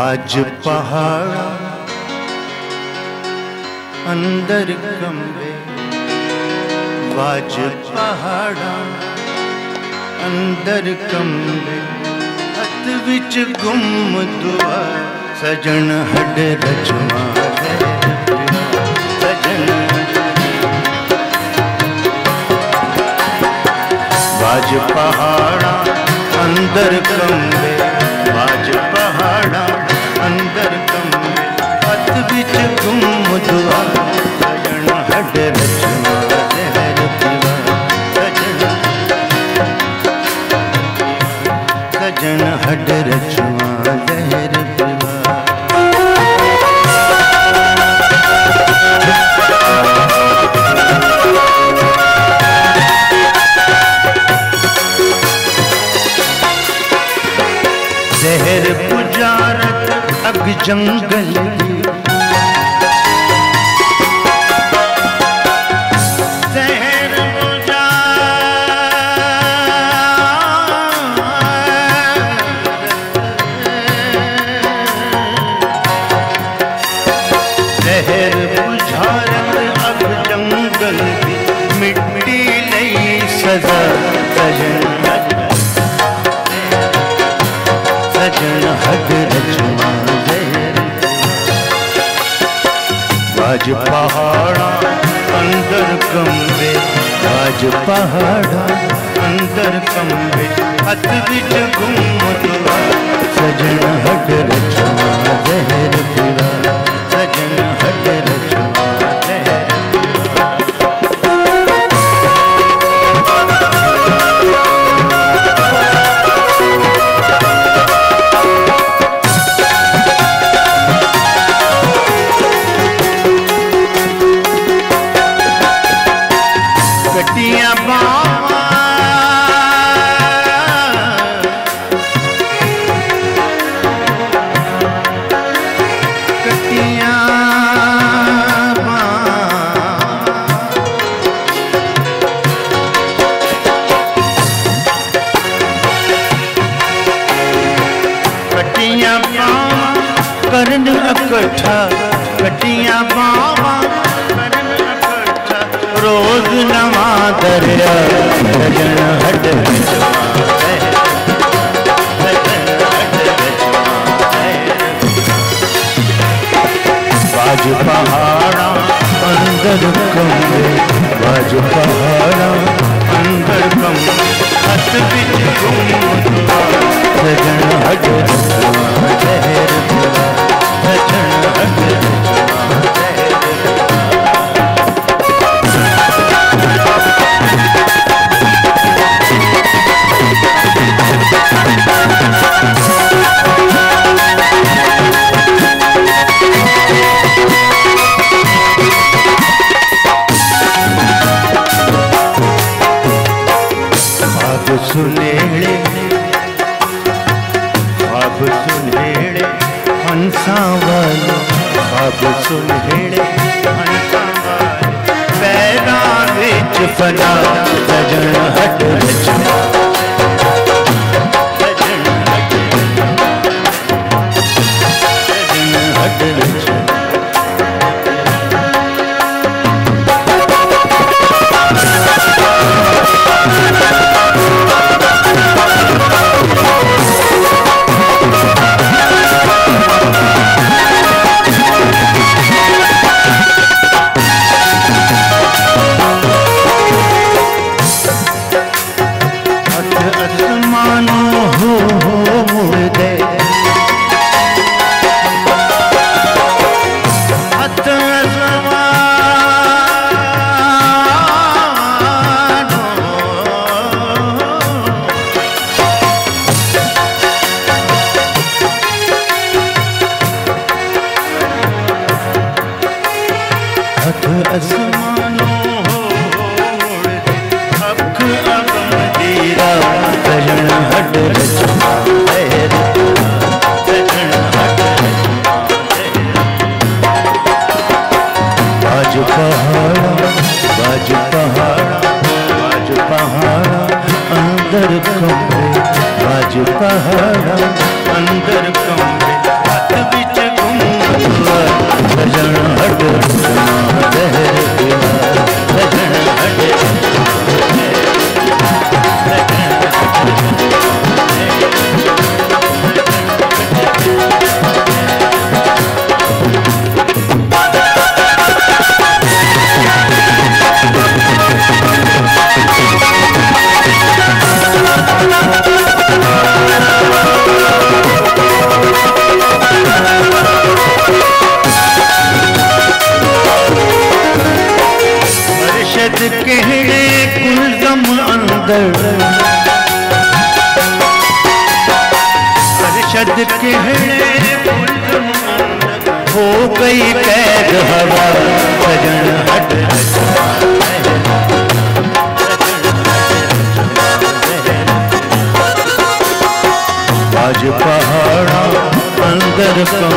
आज पहाड़ा अंदर कंबे, आज पहाड़ा अंदर कंबे, हथ विच गुम दुआ सजन हड रचवा सजन। आज पहाड़ा अंदर कंबे, आज पहाड़ा अंदर कंबे, हथ विच गुम दुआ सजन हड रचवा जहर पिवा सजन, सजन हड रचवा जहर पिवा। जहर पुजारत अग जंगल की, जहर पुजारत अग जंगल की, मिट्टी लई सजा सजन सजन हड रचवा जहर। आज पहाड़ा अंदर कंबे, आज पहाड़ा अंदर कंबे, हथ विच गुम दुआ सजन हड रचवा जहर पिवा सजन हड रचवा जहर पिवा। कटिया बावा कटिया कटिया बावा करन इकट्ठा, कटिया बावा करन इकट्ठा, रोज नवा दरिया सजन हड रचवा सजन हड रचवा। आज पहाड़ा अंदर कंबे, आज पहाड़ा अंदर कंबे, हथ विच गुम दुआ सजन हड रचवा जहर पिवा सजन हड रचवा जहर पिवा। ख्वाब सुनेड़े, ख्वाब सुनेड़े हंसा वाले, ख्वाब सुनेड़े हंसा वाले, पैरा विच फना सजन हड रचवा सजन हड सजन हड रचवा। अंदर कंबे, आज पहाड़ा अंदर कंबे, कहड़े कुलदम अंदर, अरशद कहड़े कुलदम अंदर, हो गई कैद हवा सजन हट आज पहाड़ा अंदर का